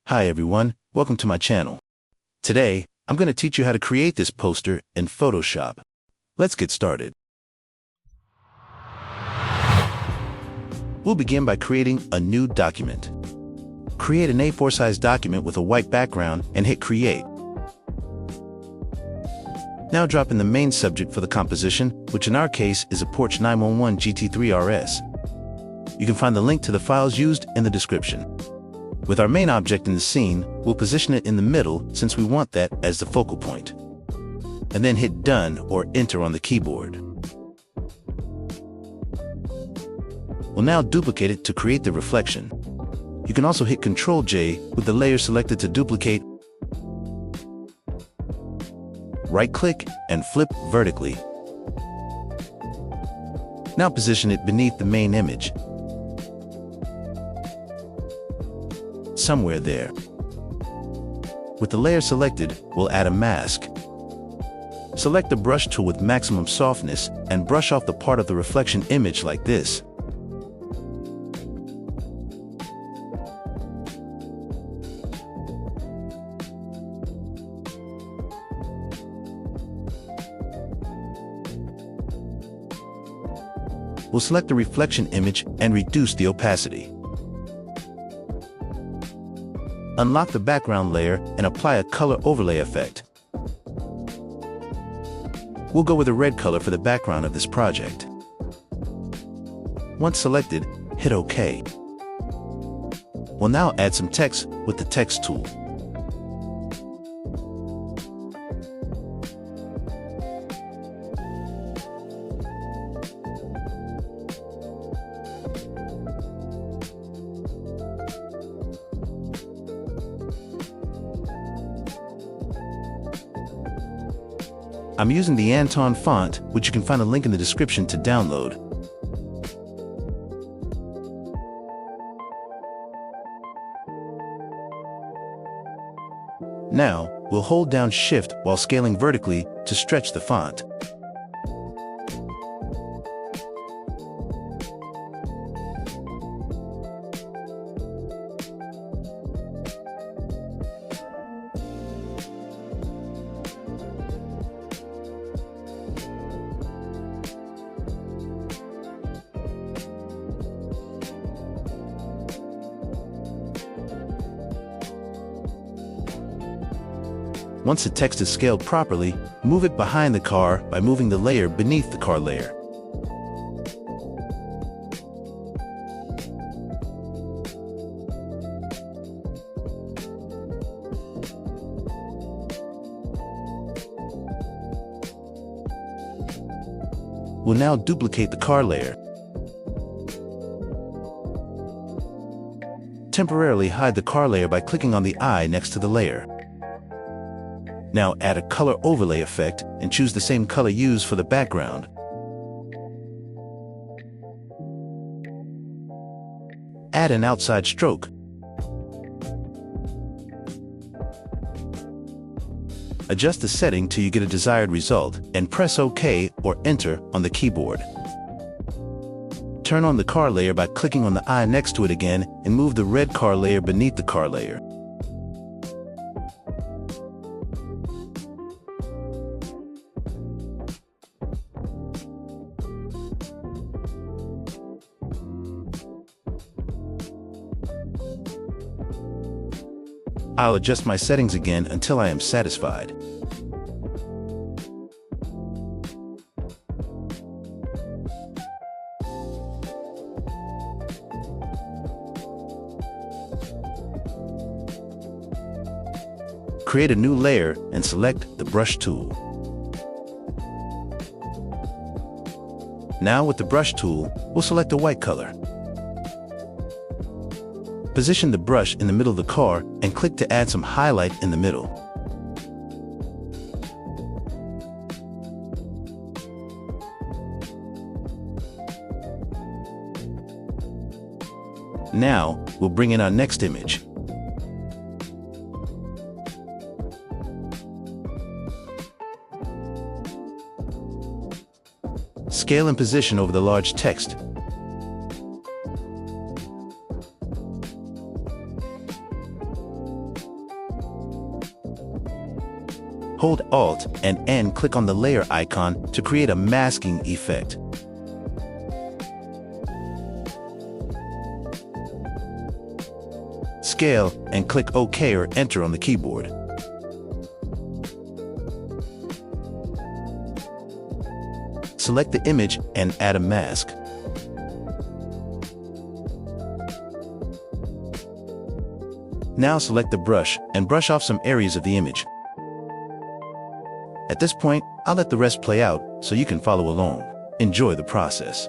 Hi everyone, welcome to my channel. Today, I'm going to teach you how to create this poster in Photoshop. Let's get started. We'll begin by creating a new document. Create an A4 size document with a white background and hit Create. Now drop in the main subject for the composition, which in our case is a Porche 911 GT3 RS. You can find the link to the files used in the description. With our main object in the scene, we'll position it in the middle since we want that as the focal point. And then hit Done or Enter on the keyboard. We'll now duplicate it to create the reflection. You can also hit Ctrl-J with the layer selected to duplicate. Right-click and flip vertically. Now position it beneath the main image. Somewhere there. With the layer selected, we'll add a mask. Select the brush tool with maximum softness and brush off the part of the reflection image like this. We'll select the reflection image and reduce the opacity. Unlock the background layer and apply a color overlay effect. We'll go with a red color for the background of this project. Once selected, hit OK. We'll now add some text with the text tool. I'm using the Anton font, which you can find a link in the description to download. Now, we'll hold down Shift while scaling vertically to stretch the font. Once the text is scaled properly, move it behind the car by moving the layer beneath the car layer. We'll now duplicate the car layer. Temporarily hide the car layer by clicking on the eye next to the layer. Now add a color overlay effect and choose the same color used for the background. Add an outside stroke. Adjust the setting till you get a desired result and press OK or Enter on the keyboard. Turn on the car layer by clicking on the eye next to it again and move the red car layer beneath the car layer. I'll adjust my settings again until I am satisfied. Create a new layer and select the brush tool. Now with the brush tool, we'll select a white color. Position the brush in the middle of the car and click to add some highlight in the middle. Now, we'll bring in our next image. Scale and position over the large text. Hold Alt and N, click on the layer icon to create a masking effect. Scale and click OK or Enter on the keyboard. Select the image and add a mask. Now select the brush and brush off some areas of the image. At this point, I'll let the rest play out so you can follow along. Enjoy the process.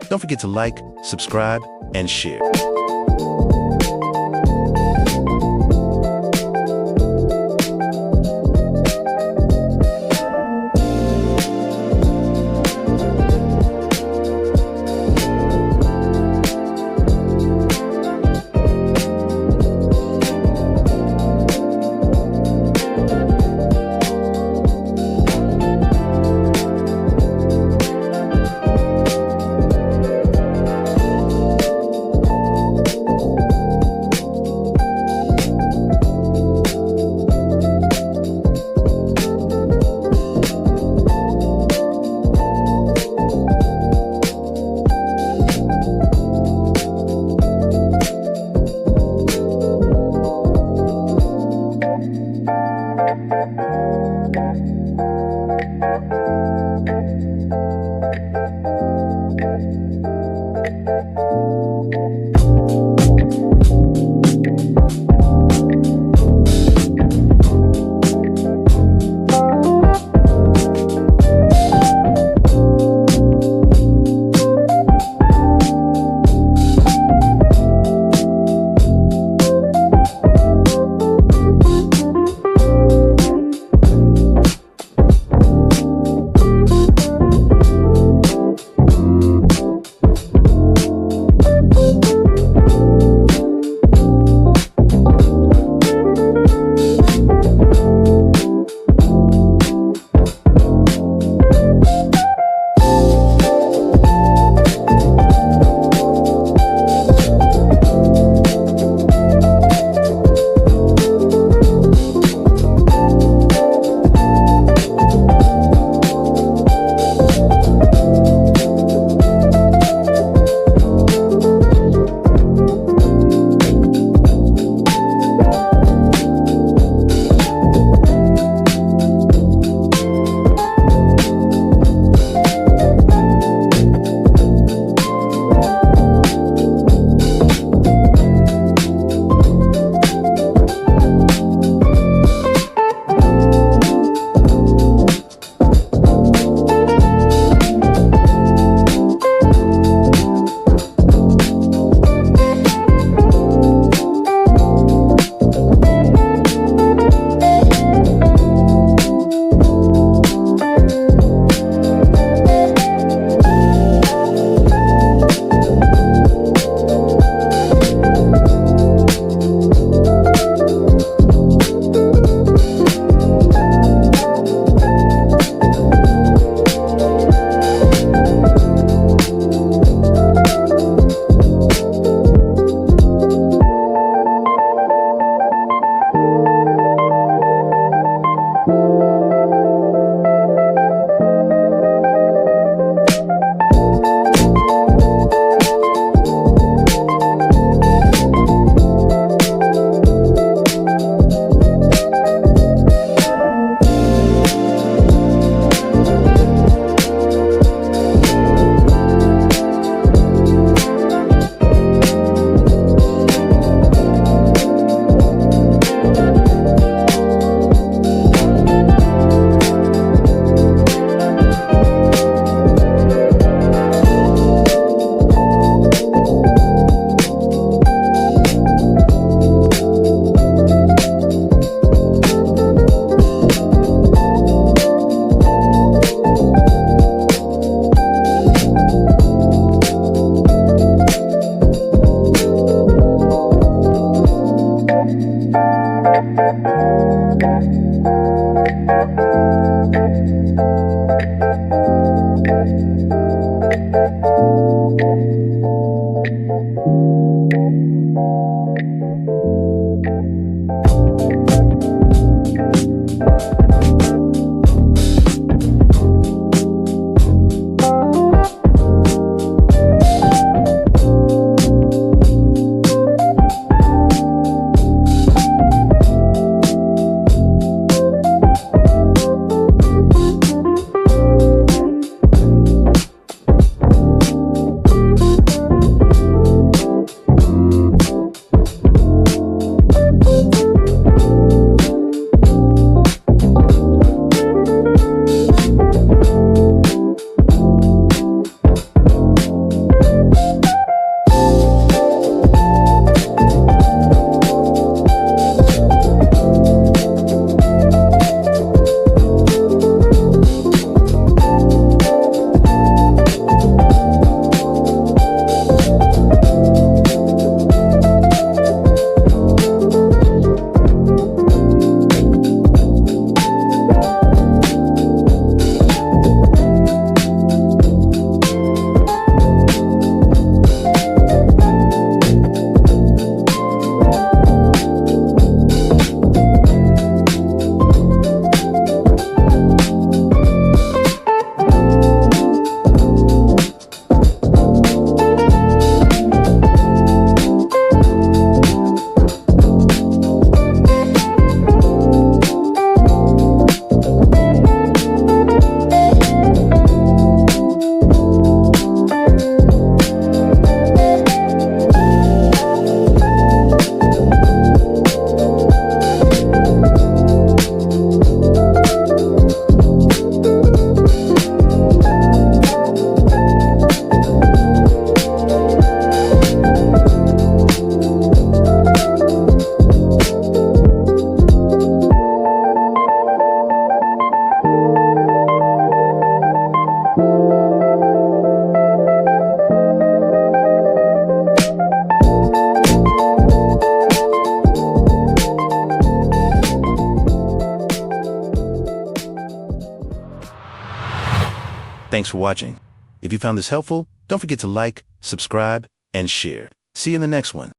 Don't forget to like, subscribe, and share. Thanks for watching. If you found this helpful, don't forget to like, subscribe, and share. See you in the next one.